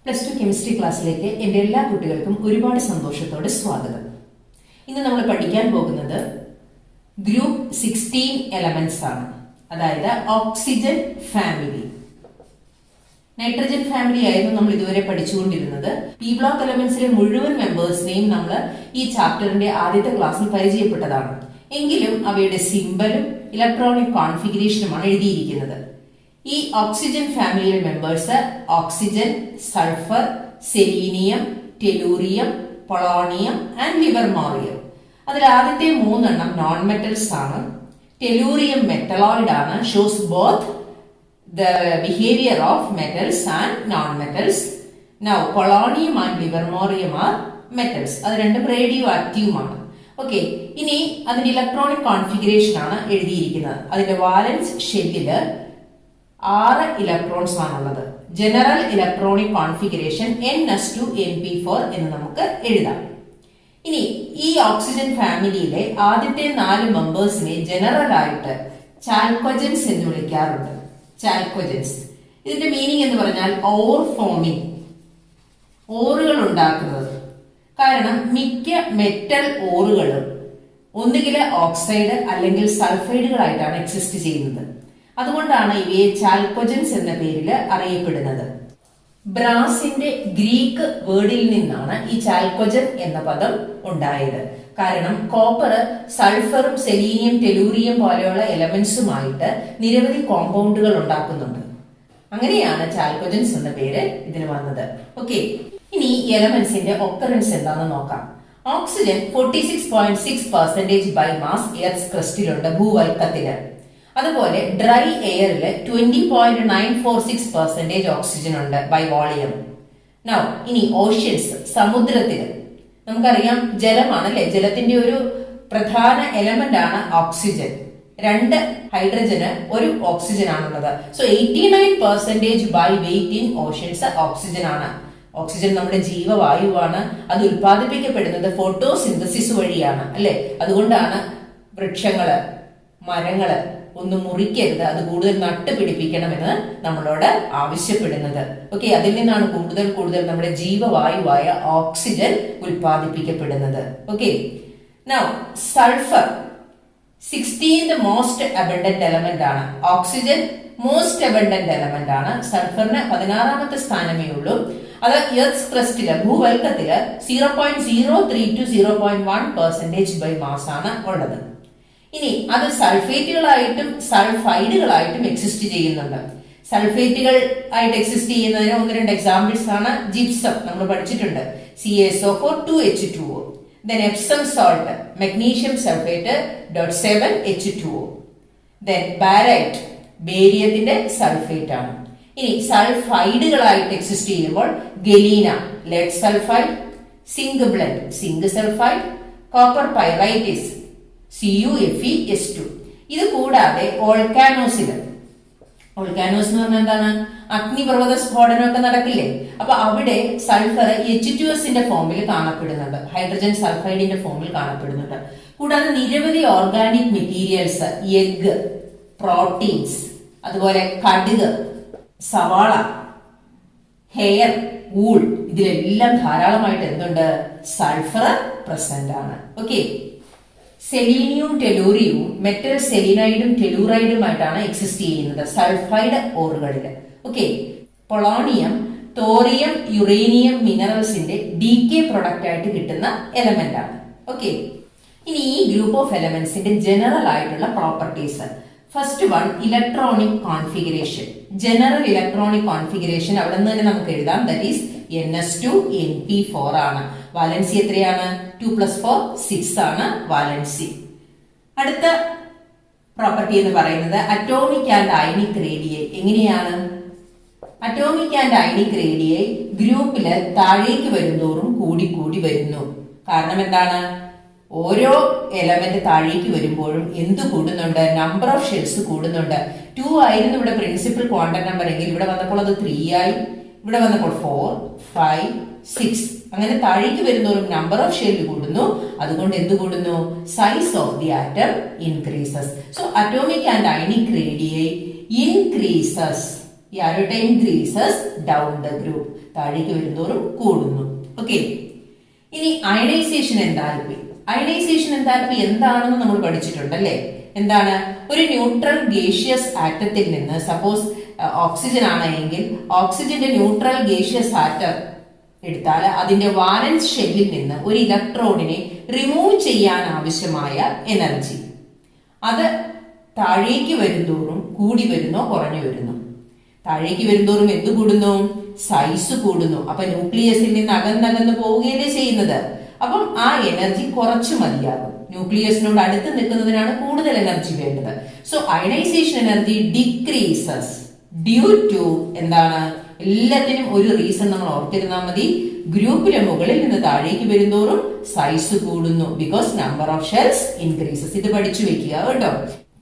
Plus two chemistry ക്ലാസ്സിലേക്ക് എൻ്റെ എല്ലാ കുട്ടികൾക്കും ഒരുപാട് സന്തോഷത്തോടെ സ്വാഗതം. ഇന്ന് നമ്മൾ പഠിക്കാൻ പോകുന്നത് ഗ്രൂപ്പ് 16 എലമെന്റ്സ് ആണ്. അതായത് ഓക്സിജൻ ഫാമിലി. നൈട്രജൻ ഫാമിലി ആയിരുന്നു നമ്മൾ ഇതുവരെ പഠിച്ചുകൊണ്ടിരുന്നത്. പി ബ്ലോക്ക് എലമെന്റ്സിലെ മുഴുവൻ മെമ്പേഴ്സിനെയും നമ്മൾ ഈ ചാപ്റ്ററിന്റെ ആദ്യത്തെ ക്ലാസ്സിൽ പരിചയപ്പെട്ടതാണ്. എങ്കിലും അവയുടെ സിംബലും ഇലക്ട്രോണിക് കോൺഫിഗറേഷനുമാണ് എഴുതിയിരിക്കുന്നത്. ഈ ഓക്സിജൻ ഫാമിലിയിലെ members oxygen, sulphur, selenium, tellurium, polonium and livermorium. അതിൽ ആദ്യത്തെ മൂന്നെണ്ണം നോൺ മെറ്റൽസ് ആണ്. ടെലൂറിയം മെറ്റലോയിഡ് ആണ്, shows both the behavior of metals and non-metals. Now polonium and livermorium are metals. അത് രണ്ടും റേഡിയോ ആക്റ്റീവുമാണ്. ഓക്കെ, ഇനി അതിന്റെ ഇലക്ട്രോണിക് കോൺഫിഗറേഷൻ ആണ് എഴുതിയിരിക്കുന്നത്. അതിന്റെ വാലൻസ് ഷെല്ലില് 6 ഇലക്ട്രോൺസ് ആണുള്ളത്. General electronic configuration NS2 NP4 എന്ന് നമുക്ക് എഴുതാം. ഇനി ഈ ഓക്സിജൻ ഫാമിലിയിലെ ആദ്യത്തെ 4 മെമ്പേഴ്സിനെ ജനറൽ ആയിട്ട് ചാൽക്കോജൻസ് എന്ന് വിളിക്കാറുണ്ട്. ചാൽക്കോജൻസ്, ഇതിന്റെ മീനിങ് എന്ന് പറഞ്ഞാൽ ഓർ ഫോമിങ്, ഓറുകൾ ഉണ്ടാക്കുന്നത്. കാരണം മിക്ക മെറ്റൽ ഓറുകളും ഒന്നുകിൽ ഓക്സൈഡ് അല്ലെങ്കിൽ സൾഫൈഡുകളായിട്ടാണ് എക്സിസ്റ്റ് ചെയ്യുന്നത്. അതുകൊണ്ടാണ് ഇവയെ ചാൽക്കോജൻസ് എന്ന പേരിൽ അറിയപ്പെടുന്നത്. ബ്രാസിന്റെ ഗ്രീക്ക് വേർഡിൽ നിന്നാണ് ഈ ചാൽക്കോജൻ എന്ന പദം ഉണ്ടായത്. കാരണം കോപ്പർ സൾഫറും സെലീനിയം, ടെലൂറിയം പോലെയുള്ള എലമെന്റ്സുമായിട്ട് നിരവധി കോമ്പൗണ്ടുകൾ ഉണ്ടാക്കുന്നുണ്ട്. അങ്ങനെയാണ് ചാൽക്കോജൻസ് എന്ന പേര് ഇതിന് വന്നത്. ഓക്കെ, ഇനി ഈ എലമെന്റ്സിന്റെ ഒക്കറൻസ് എന്താണെന്ന് നോക്കാം. ഓക്സിജൻ 46.6% ബൈ മാസ് എർത്ത് ക്രസ്റ്റിലുണ്ട്, ഭൂവൽക്കത്തില്. അതുപോലെ ഡ്രൈ എയറിൽ 20.946% ഓക്സിജൻ ഉണ്ട് ബൈ വോളിയം. നൗ ഇനി ഓഷ്യൻസ്, സമുദ്രത്തില് നമുക്കറിയാം ജലമാണ് അല്ലെ, ജലത്തിന്റെ ഒരു പ്രധാന എലമെന്റ് ആണ് ഓക്സിജൻ. 2 ഹൈഡ്രജന് 1 ഓക്സിജൻ ആണുള്ളത്. So 89% by weight in oceans oxygen ആണ്. ഓക്സിജൻ നമ്മുടെ ജീവവായുവാണ്. അത് ഉൽപ്പാദിപ്പിക്കപ്പെടുന്നത് ഫോട്ടോസിന്തസിസ് വഴിയാണ് അല്ലെ. അതുകൊണ്ടാണ് വൃക്ഷങ്ങള്, മരങ്ങള് ഒന്നും മുറിക്കരുത്, അത് കൂടുതൽ നട്ടുപിടിപ്പിക്കണമെന്ന് നമ്മളോട് ആവശ്യപ്പെടുന്നത്. ഓക്കെ, അതിൽ നിന്നാണ് കൂടുതൽ നമ്മുടെ ജീവവായുവായ ഓക്സിജൻ ഉൽപ്പാദിപ്പിക്കപ്പെടുന്നത്. Okay, now sulphur 16th most abundant element ആണ്. ഓക്സിജൻ മോസ്റ്റ് അബണ്ടന്റ് എലമെന്റ് ആണ്. സൾഫറിന് 16ാമത്തെ സ്ഥാനമേ ഉള്ളൂ. അത് എർത്ത് ക്രസ്റ്റില്, ഭൂവൽക്കത്തില് 0.03 to 0.1% ബൈ മാസ് ആണ് ഉള്ളത്. ഇനി അത് സൾഫേറ്റുകളായിട്ടും സൾഫൈഡുകളായിട്ടും എക്സിസ്റ്റ് ചെയ്യുന്നുണ്ട്. സൾഫേറ്റുകൾ ആയിട്ട് എക്സിസ്റ്റ് ചെയ്യുന്നതിന് 1-2 എക്സാമ്പിൾസ് ആണ്. ജിപ്സം നമ്മൾ പഠിച്ചിട്ടുണ്ട്, CaSO4 2H2O. then Epsom salt, magnesium sulphate .7H2O. then barite, ബേരിയത്തിന്റെ സൾഫേറ്റ് ആണ്. ഇനി സൾഫൈഡുകളായിട്ട് എക്സിസ്റ്റ് ചെയ്യുമ്പോൾ galena, lead sulphide, zinc blende, zinc sulphide, copper pyrites, CuFeS2. ഇത് കൂടാതെ ഓൾക്കാനോസില്, ഓൾക്കാനോസ് എന്ന് പറഞ്ഞാൽ എന്താണ്, അഗ്നിപർവ്വത സ്ഫോടനമൊക്കെ നടക്കില്ലേ, അപ്പൊ അവിടെ സൾഫർ H2S ഫോമിൽ കാണപ്പെടുന്നുണ്ട്, ഹൈഡ്രജൻ സൾഫൈഡിന്റെ ഫോമിൽ കാണപ്പെടുന്നുണ്ട്. കൂടാതെ നിരവധി ഓർഗാനിക് മെറ്റീരിയൽസ്, എഗ്, പ്രോട്ടീൻസ്, അതുപോലെ കടുക്, സവാള, ഹെയർ, വൂൾ, ഇതിലെല്ലാം ധാരാളമായിട്ട് എന്തുണ്ട്, സൾഫർ പ്രസന്റ് ആണ്. ഓക്കെ, സെലീനിയവും ടെലൂറിയവും മെറ്റൽ സെലീനൈഡും ടെലൂറൈഡുമായിട്ടാണ് എക്സിസ്റ്റ് ചെയ്യുന്നത് സൾഫൈഡ് ഓറുകളിൽ. ഓക്കെ, പൊളോണിയം, തോറിയം, യുറേനിയം മിനറൽസിന്റെ ഡീകെ പ്രൊഡക്റ്റ് ആയിട്ട് കിട്ടുന്ന എലമെന്റ് ആണ്. ഓക്കെ, ഇനി ഈ ഗ്രൂപ്പ് ഓഫ് എലമെന്റ്സിന്റെ ജനറൽ ആയിട്ടുള്ള properties. First one, electronic configuration. General electronic configuration അവിടെ നിന്ന് തന്നെ നമുക്ക് എഴുതാം, ദാറ്റ് ഈസ് NS2 NP4 ആണ്. വാലൻസി എത്രയാണ്? 2+4 6 ആണ് വാലൻസി. അടുത്ത പ്രോപ്പർട്ടി എന്ന് പറയുന്നത് അറ്റോമിക് ആൻഡ് അയണിക് റേഡിയൈ. എങ്ങനെയാണ്? അറ്റോമിക് ആൻഡ് അയണിക് റേഡിയൈ ഗ്രൂപ്പില് താഴേക്ക് വരുന്തോറും കൂടി വരുന്നു. കാരണം എന്താണ്? ഓരോ എലമെന്റ് താഴേക്ക് വരുമ്പോഴും എന്ത് കൂടുന്നുണ്ട്? നമ്പർ ഓഫ് ഷെൽസ് കൂടുന്നുണ്ട്. 2 ആയിരുന്നു ഇവിടെ പ്രിൻസിപ്പൽ ക്വാണ്ടം നമ്പർ എങ്കിൽ ഇവിടെ വന്നപ്പോൾ അത് 3 ആയി, ഇവിടെ വന്നപ്പോൾ 4, 5, 6. അങ്ങനെ താഴേക്ക് വരുന്നോറും നമ്പർ ഓഫ് ഷെൽ കൂടുന്നു. അതുകൊണ്ട് എന്ത് കൂടുന്നു? Size of the atom increases. So atomic and ionic radii increases. ഈ ആരോട്ടെ ഇൻക്രീസസ് ഡൗൺ ദ ഗ്രൂപ്പ്. താഴേക്ക് വരുന്തോറും കൂടുന്നു. ഓക്കെ, ഇനി അയണൈസേഷൻ എൻതാൽപ്പി. അയണൈസേഷൻ എൻതാൽപ്പി എന്താണെന്ന് നമ്മൾ പഠിച്ചിട്ടുണ്ട് അല്ലേ? എന്താണ്? ഒരു ന്യൂട്രൽ ഗേഷ്യസ് ആറ്റത്തിൽ നിന്ന്, സപ്പോസ് ഓക്സിജൻ ആണ് എങ്കിൽ ഓക്സിജന്റെ ന്യൂട്രൽ ഗേഷ്യസ് ആറ്റം എടുത്താൽ അതിന്റെ വാലൻസ് ഷെല്ലിൽ നിന്ന് ഒരു ഇലക്ട്രോണിനെ റിമൂവ് ചെയ്യാൻ ആവശ്യമായ എനർജി അത് താഴേക്ക് വരുന്തോറും കൂടി വരുന്നോ കുറഞ്ഞു വരുന്നു? താഴേക്ക് വരുന്തോറും എന്ത് കൂടുന്നു? സൈസ് കൂടുന്നു. അപ്പൊ ന്യൂക്ലിയസിൽ നിന്ന് അകന്നകന്ന് പോവുകയല്ലേ ചെയ്യുന്നത്. അപ്പം ആ എനർജി കുറച്ചു മതിയാകും. ന്യൂക്ലിയസിനോട് അടുത്ത് നിൽക്കുന്നതിനാണ് കൂടുതൽ എനർജി വേണ്ടത്. So ionization energy decreases due to എന്താണ്? എല്ലാത്തിനും ഒരു റീസൺ നമ്മൾ ഓർത്തിരുന്നാൽ മതി. ഗ്രൂപ്പിലെ മുകളിൽ നിന്ന് താഴേക്ക് വരുന്തോറും സൈസ് കൂടുന്നു. Because number of shells increases. ഇത് പഠിച്ചു വെക്കുക കേട്ടോ.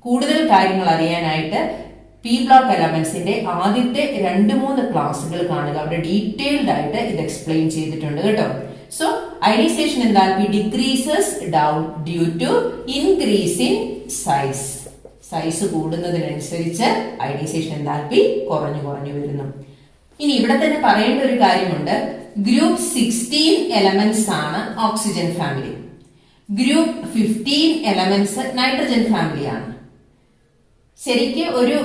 കൂടുതൽ കാര്യങ്ങൾ അറിയാനായിട്ട് പി ബ്ലോക്ക് എലമെന്റ്സിന്റെ ആദ്യത്തെ 2-3 ക്ലാസ്സുകൾ കാണുക. അവിടെ ഡീറ്റെയിൽഡ് ആയിട്ട് ഇത് എക്സ്പ്ലെയിൻ ചെയ്തിട്ടുണ്ട് കേട്ടോ. So ionization enthalpy decreases down due to increase in size. Size കൂടുന്നതിനനുസരിച്ച് അയണൈസേഷൻ എൻതാൽപ്പി കുറഞ്ഞു കുറഞ്ഞു വരുന്നു. ഇനി ഇവിടെ തന്നെ പറയേണ്ട ഒരു കാര്യമുണ്ട്. ഗ്രൂപ്പ് 16 എലമെന്റ്സ് ആണ് oxygen family. Group 15 elements nitrogen ഫാമിലിയാണ്. ശരിക്ക് ഒരു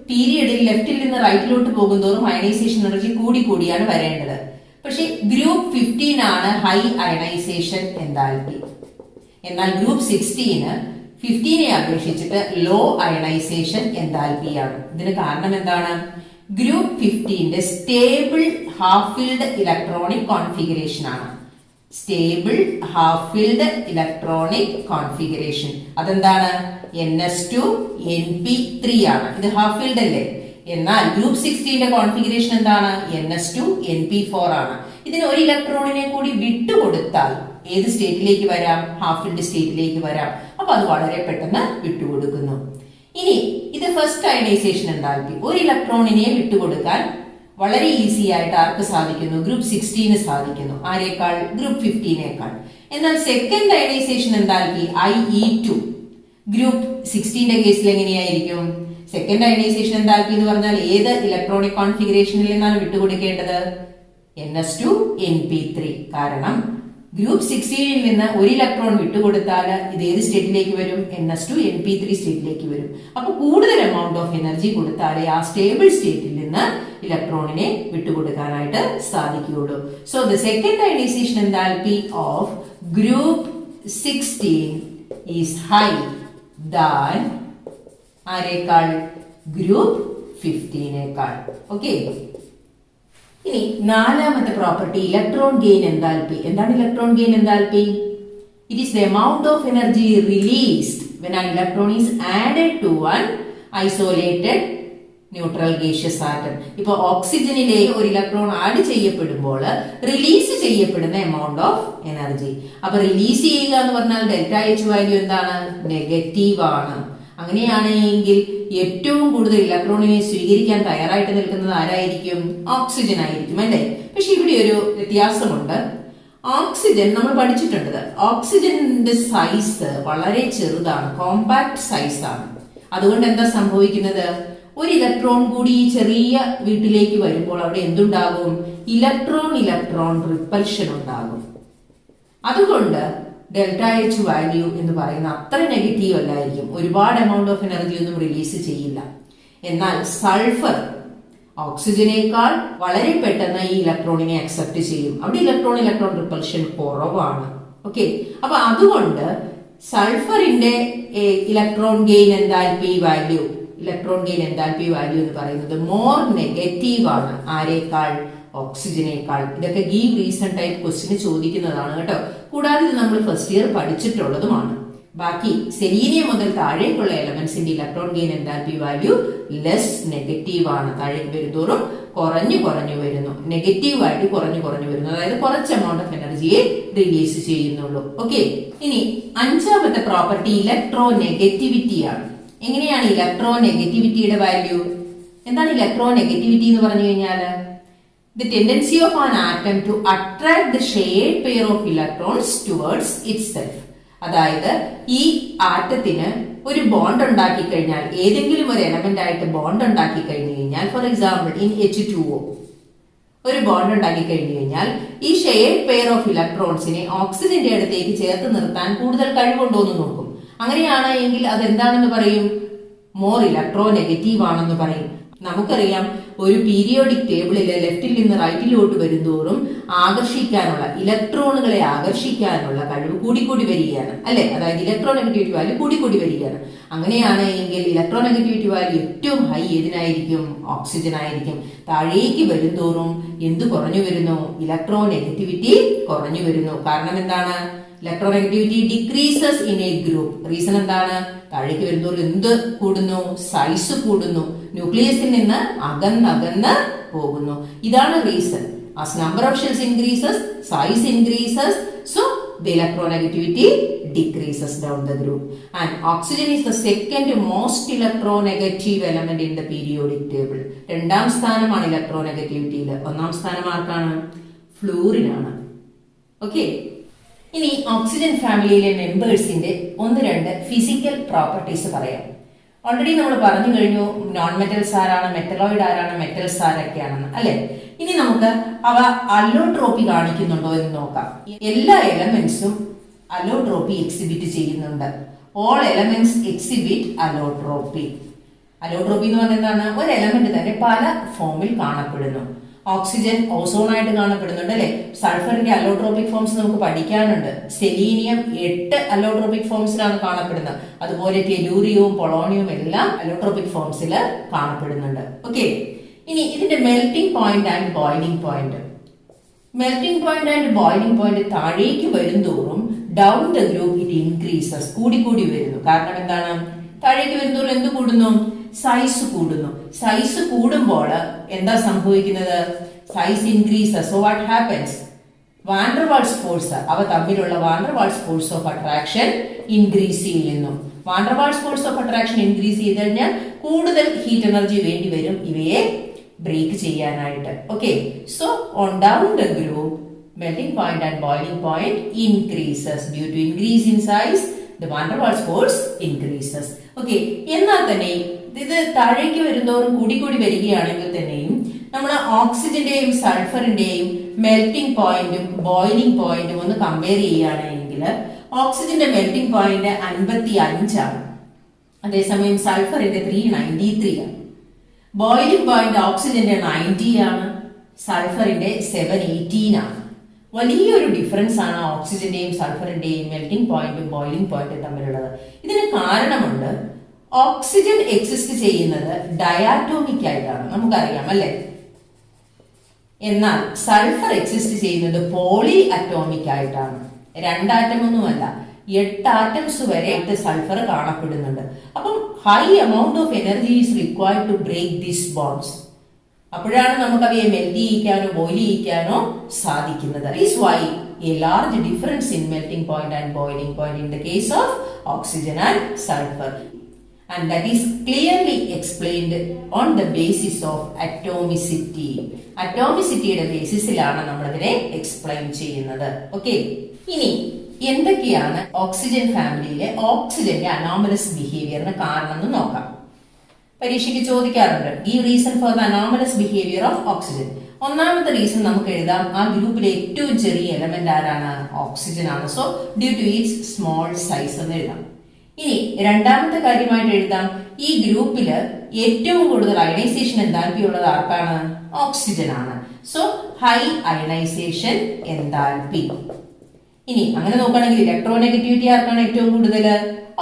പീരിയഡിൽ ലെഫ്റ്റിൽ നിന്ന് റൈറ്റിലോട്ട് പോകുന്തോറും അയണൈസേഷൻ എനർജി കൂടി കൂടിയാണ് വരേണ്ടത്. പക്ഷെ ഗ്രൂപ്പ് 15 ആണ് ഹൈ അയണൈസേഷൻ എൻതാൽപ്പി. എന്നാൽ ഗ്രൂപ്പ് 16 15നെ അപേക്ഷിച്ചിട്ട് ലോ അയണൈസേഷൻ എൻതാൽപ്പിയാണ്. ഇതിന് കാരണം എന്താണ്? ഗ്രൂപ്പ് 15ന്റെ stable half filled electronic configuration ആണ്. Stable half filled electronic configuration അതെന്താണ്? NS2 NP3 ആണ്. ഇത് ഹാഫ് ഫിൽഡ് അല്ലേ? എന്നാൽ ഗ്രൂപ്പ് 16ന്റെ കോൺഫിഗറേഷൻ എന്താണ്? NS2 NP4 ആണ്. ഇതിന് ഒരു ഇലക്ട്രോണിനെ കൂടി വിട്ടുകൊടുത്താൽ ഏത് സ്റ്റേറ്റിലേക്ക് വരാം? ഹാഫ് ഫിൽഡ് സ്റ്റേറ്റിലേക്ക് വരാം. അപ്പൊ അത് വളരെ പെട്ടെന്ന് വിട്ടുകൊടുക്കുന്നു. ഇനി ഇത് ഫസ്റ്റ് അയണൈസേഷൻ എൻതാൽപ്പി. ഒരു ഇലക്ട്രോണിനെ വിട്ടുകൊടുക്കാൻ വളരെ ഈസി ആയിട്ട് ആർക്ക് സാധിക്കുന്നു? ഗ്രൂപ്പ് 16 സാധിക്കുന്നു. ആരേക്കാൾ? ഗ്രൂപ്പ് 15നേക്കാൾ. എന്നാൽ second ionisation enthalpy IE2 group 16ന്റെ കേസിൽ എങ്ങനെയായിരിക്കും? സെക്കൻഡ് അയണൈസേഷൻ എൻതാൽപ്പി എന്ന് പറഞ്ഞാൽ ഏത് ഇലക്ട്രോണിക് കോൺഫിഗറേഷനിൽ നിന്നാണ് വിട്ടുകൊടുക്കേണ്ടത്? NS2 NP3. കാരണം ഗ്രൂപ്പ് 16ൽ നിന്ന് ഒരു ഇലക്ട്രോൺ വിട്ടുകൊടുത്താൽ ഇത് ഏത് സ്റ്റേറ്റിലേക്ക് വരും? NS2 NP3 സ്റ്റേറ്റിലേക്ക് വരും. അപ്പൊ കൂടുതൽ എമൗണ്ട് ഓഫ് എനർജി കൊടുത്താലേ ആ സ്റ്റേബിൾ സ്റ്റേറ്റിൽ നിന്ന് ഇലക്ട്രോണിനെ വിട്ടുകൊടുക്കാനായിട്ട് സാധിക്കുകയുള്ളൂ. So the second ionisation enthalpy of group 16 is high than ആരേക്കാൾ? ഗ്രൂപ്പ് 15നേക്കാൾ. ഓക്കെ, ഇനി നാലാമത്തെ പ്രോപ്പർട്ടി ഇലക്ട്രോൺ ഗെയിൻ എൻതാൽപ്പി. എന്താണ് electron gain enthalpy? It is the amount of energy released when an electron is added to an isolated neutral gaseous atom. ഇപ്പൊ ഓക്സിജനിലേക്ക് ഒരു electron add ചെയ്യപ്പെടുമ്പോൾ release ചെയ്യപ്പെടുന്ന എമൗണ്ട് ഓഫ് എനർജി. അപ്പൊ release ചെയ്യുക എന്ന് പറഞ്ഞാൽ ΔH വാല്യൂ എന്താണ്? നെഗറ്റീവ് ആണ്. അങ്ങനെയാണെങ്കിൽ ഏറ്റവും കൂടുതൽ ഇലക്ട്രോണിനെ സ്വീകരിക്കാൻ തയ്യാറായിട്ട് നിൽക്കുന്നത് ആരായിരിക്കും? ഓക്സിജൻ ആയിരിക്കും അല്ലേ? പക്ഷെ ഇവിടെ ഒരു വ്യത്യാസമുണ്ട്. ഓക്സിജൻ നമ്മൾ പഠിച്ചിട്ടുണ്ട്, ഓക്സിജന്റെ സൈസ് വളരെ ചെറുതാണ്, കോമ്പാക്ട് സൈസ് ആണ്. അതുകൊണ്ട് എന്താ സംഭവിക്കുന്നത്? ഒരു ഇലക്ട്രോൺ കൂടി ഈ ചെറിയ വീട്ടിലേക്ക് വരുമ്പോൾ അവിടെ എന്തുണ്ടാകും? ഇലക്ട്രോൺ റിപ്പൽഷൻ ഉണ്ടാകും. അതുകൊണ്ട് ΔH വാല്യൂ എന്ന് പറയുന്ന അത്ര നെഗറ്റീവ് അല്ലായിരിക്കും. ഒരുപാട് എമൗണ്ട് ഓഫ് എനർജി ഒന്നും റിലീസ് ചെയ്യില്ല. എന്നാൽ സൾഫർ ഓക്സിജനേക്കാൾ വളരെ പെട്ടെന്ന് ഈ ഇലക്ട്രോണിനെ അക്സെപ്റ്റ് ചെയ്യും. അവിടെ ഇലക്ട്രോൺ റിപ്പൽഷൻ കുറവാണ്. ഓക്കെ, അപ്പൊ അതുകൊണ്ട് സൾഫറിന്റെ ഇലക്ട്രോൺ ഗെയിൻ എൻതാൽപ്പി വാല്യൂ എന്ന് പറയുന്നത് മോർ നെഗറ്റീവ് ആണ്. ആരേക്കാൾ? ഓക്സിജനേക്കാൾ. ഇതൊക്കെ ഗീവ് റീസൺ ടൈപ്പ് ക്വസ്റ്റിന് ചോദിക്കുന്നതാണ് കേട്ടോ. കൂടാതെ ഇത് നമ്മൾ ഫസ്റ്റ് ഇയർ പഠിച്ചിട്ടുള്ളതുമാണ്. ബാക്കി സെലീനിയം മുതൽ താഴേക്കുള്ള എലമെന്റ്സിന്റെ electron gain enthalpy value less negative ആണ്. താഴേക്ക് വരുന്തോറും കുറഞ്ഞു വരുന്നു, നെഗറ്റീവ് ആയിട്ട് കുറഞ്ഞു വരുന്നു. അതായത് കുറച്ച് എമൗണ്ട് ഓഫ് എനർജിയെ റിലീസ് ചെയ്യുന്നുള്ളൂ. ഓക്കെ, ഇനി അഞ്ചാമത്തെ പ്രോപ്പർട്ടി ഇലക്ട്രോ നെഗറ്റിവിറ്റി ആണ്. എങ്ങനെയാണ് ഇലക്ട്രോ നെഗറ്റിവിറ്റിയുടെ വാല്യൂ? എന്താണ് ഇലക്ട്രോ നെഗറ്റിവിറ്റി എന്ന് പറഞ്ഞു കഴിഞ്ഞാൽ? The tendency of an atom to attract the shared pair of electrons towards itself. അതായത് ഈ ആറ്റത്തിന് ഒരു ബോണ്ട് ഉണ്ടാക്കി കഴിഞ്ഞാൽ, ഏതെങ്കിലും ഒരു എലമെന്റ് ആയിട്ട് ബോണ്ട് ഉണ്ടാക്കി കഴിഞ്ഞു കഴിഞ്ഞാൽ, ഫോർ എക്സാമ്പിൾ ഇൻ H2O ഒരു ബോണ്ട് ഉണ്ടാക്കി കഴിഞ്ഞു കഴിഞ്ഞാൽ ഈ ഷെയർഡ് പെയർ ഓഫ് ഇലക്ട്രോൺസിനെ ഓക്സിജന്റെ അടുത്തേക്ക് ചേർത്ത് നിർത്താൻ കൂടുതൽ കഴിവുണ്ടോ എന്ന് നോക്കും. അങ്ങനെയാണ് എങ്കിൽ അതെന്താണെന്ന് പറയും? മോർ ഇലക്ട്രോ നെഗറ്റീവ് ആണെന്ന് പറയും. നമുക്കറിയാം, ഒരു പീരിയോഡിക് ടേബിളിലെ ലെഫ്റ്റിൽ നിന്ന് റൈറ്റിലോട്ട് വരുന്തോറും ആകർഷിക്കാനുള്ള, ഇലക്ട്രോണുകളെ ആകർഷിക്കാനുള്ള കഴിവ് കൂടിക്കൂടി വരികയാണ് അല്ലെ. അതായത് ഇലക്ട്രോ നെഗറ്റിവിറ്റി വാല്യൂ കൂടിക്കൂടി വരികയാണ്. അങ്ങനെയാണ് എങ്കിൽ ഇലക്ട്രോ നെഗറ്റിവിറ്റി വാല്യൂ ഏറ്റവും ഹൈ ഏതിനായിരിക്കും? ഓക്സിജൻ ആയിരിക്കും. താഴേക്ക് വരുന്തോറും എന്ത് കുറഞ്ഞു വരുന്നു? ഇലക്ട്രോ നെഗറ്റിവിറ്റി കുറഞ്ഞു വരുന്നു. കാരണം എന്താണ്? Electronegativity decreases in A group. Reason എന്താണ്? താഴേക്ക് വരുന്നതോറും എന്ത് കൂടുന്നു? സൈസ് കൂടുന്നു. ന്യൂക്ലിയസിൽ നിന്ന് അകന്നകന്ന് പോകുന്നു. ഇതാണ് reason. As number of shells increases, size increases, so the electronegativity decreases down the group. And oxygen is the second most electronegative element in the periodic table. രണ്ടാം സ്ഥാനമാണ് ഇലക്ട്രോനെഗറ്റിവിറ്റിയിൽ. ഒന്നാം സ്ഥാനം ആർക്കാണ്? ഫ്ലൂറിനാണ്. ഓക്കെ, ഇനി ഓക്സിജൻ ഫാമിലിയിലെ മെമ്പേഴ്സിന്റെ ഒന്ന് രണ്ട് ഫിസിക്കൽ പ്രോപ്പർട്ടീസ് പറയാം. ഓൾറെഡി നമ്മൾ പറഞ്ഞു കഴിഞ്ഞു നോൺ മെറ്റൽസ് ആരാണ്, മെറ്റലോയിഡ് ആരാണ്, മെറ്റൽസ് ആരൊക്കെയാണെന്ന് അല്ലെ. ഇനി നമുക്ക് അവ അല്ലോട്രോപ്പി കാണിക്കുന്നുണ്ടോ എന്ന് നോക്കാം. എല്ലാ എലമെന്റ്സും അല്ലോട്രോപ്പി എക്സിബിറ്റ് ചെയ്യുന്നുണ്ട്. All elements exhibit allotropy. Allotropy എന്ന് പറഞ്ഞാൽ എന്താണ്? ഒരു എലമെന്റ് തന്നെ പല ഫോമിൽ കാണപ്പെടുന്നു. ഓക്സിജൻ ഓസോണായിട്ട് കാണപ്പെടുന്നുണ്ട് അല്ലെ. സൾഫറിന്റെ അല്ലോട്രോപിക് ഫോംസ് നമുക്ക് പഠിക്കാനുണ്ട്. സെലീനിയം 8 അല്ലോട്രോപിക് ഫോംസിലാണ് കാണപ്പെടുന്നത്. അതുപോലെ ടെലൂറിയവും പൊളോണിയവും എല്ലാം അല്ലോട്രോപിക് ഫോംസിൽ കാണപ്പെടുന്നുണ്ട്. ഓക്കെ, ഇനി ഇതിന്റെ melting point and boiling point. Melting point and boiling point താഴേക്ക് വരുന്തോറും down the group it increases, കൂടി വരുന്നു. കാരണം എന്താണ്? താഴേക്ക് വരുന്തോറും എന്ത് കൂടുന്നു? സൈസ് കൂടുന്നു. സൈസ് കൂടുമ്പോൾ എന്താ സംഭവിക്കുന്നത്? Size increases. So what happens? Van der Waals force, അവ തമ്മിലുള്ള van der Waals force of attraction increase ചെയ്യുന്നു. Van der Waals force of attraction increase ചെയ്ത് കഴിഞ്ഞാൽ കൂടുതൽ ഹീറ്റ് എനർജി വേണ്ടി വരും ഇവയെ ബ്രേക്ക് ചെയ്യാനായിട്ട്. Okay, so on down the group melting point and boiling point increases. Due to increase in size, the van der Waals force increases. Okay, എന്നാൽ തന്നെ ഇത് താഴേക്ക് വരുന്നതോറും കൂടി വരികയാണെങ്കിൽ തന്നെയും നമ്മൾ ഓക്സിജന്റെയും സൾഫറിന്റെയും മെൽറ്റിംഗ് പോയിന്റും ബോയിലിംഗ് പോയിന്റും ഒന്ന് കമ്പയർ ചെയ്യുകയാണെങ്കിൽ ഓക്സിജന്റെ മെൽറ്റിംഗ് പോയിന്റ് 55 ആണ്. അതേസമയം സൾഫറിന്റെ 393 ആണ്. ബോയിലിംഗ് പോയിന്റ് ഓക്സിജന്റെ 90 ആണ്, സൾഫറിന്റെ 718 ആണ്. വലിയൊരു ഡിഫറൻസ് ആണ് ഓക്സിജന്റെയും സൾഫറിന്റെയും മെൽറ്റിംഗ് പോയിന്റും ബോയിലിംഗ് പോയിന്റും തമ്മിലുള്ളത്. ഇതിന് കാരണമുണ്ട്. ഓക്സിജൻ എക്സിസ്റ്റ് ചെയ്യുന്നത് ഡയാറ്റോമിക് ആയിട്ടാണ്, നമുക്കറിയാം അല്ലെ. എന്നാൽ സൾഫർ എക്സിസ്റ്റ് ചെയ്യുന്നത് പോളി അറ്റോമിക് ആയിട്ടാണ്. 2 ആറ്റമൊന്നുമല്ല, 8 ആറ്റംസ് വരെ സൾഫർ കാണപ്പെടുന്നുണ്ട്. അപ്പം high amount of energy is required to break these bonds. അപ്പോഴാണ് നമുക്ക് അവയെ മെൽറ്റ് ചെയ്യിക്കാനോ ബോയിൽ ചെയ്യിക്കാനോ സാധിക്കുന്നത്. Is why a large difference in melting point and boiling point in the case of oxygen and sulphur. And that is clearly explained on the basis of atomicity. അറ്റോമിസിറ്റിയുടെ ബേസിസിലാണ് നമ്മൾ ഇതിനെ explain ചെയ്യുന്നത്. Okay, ഇനി എന്തൊക്കെയാണ് oxygen ഫാമിലിയിലെ ഓക്സിജന്റെ anomalous ബിഹേവിയറിന് കാരണം എന്ന് നോക്കാം. പരീക്ഷയ്ക്ക് ചോദിക്കാറുണ്ട്, give reason for the anomalous behaviour of oxygen. ഒന്നാമത്തെ റീസൺ നമുക്ക് എഴുതാം, ആ ഗ്രൂപ്പിലെ ഏറ്റവും ചെറിയ എലമെന്റ് ആരാണ്? ഓക്സിജൻ ആണ്. So due to its small size എന്ന് എഴുതാം. ഇനി രണ്ടാമത്തെ കാര്യമായിട്ട് എഴുതാം, ഈ ഗ്രൂപ്പില് ഏറ്റവും കൂടുതൽ അയണൈസേഷൻ എൻതാൽപ്പി ഉള്ളത് ആർക്കാണ്? ഓക്സിജൻ ആണ്. So high ionisation enthalpy. ഇനി അങ്ങനെ നോക്കുകയാണെങ്കിൽ ഇലക്ട്രോനെഗറ്റിവിറ്റി ആർക്കാണ് ഏറ്റവും കൂടുതൽ?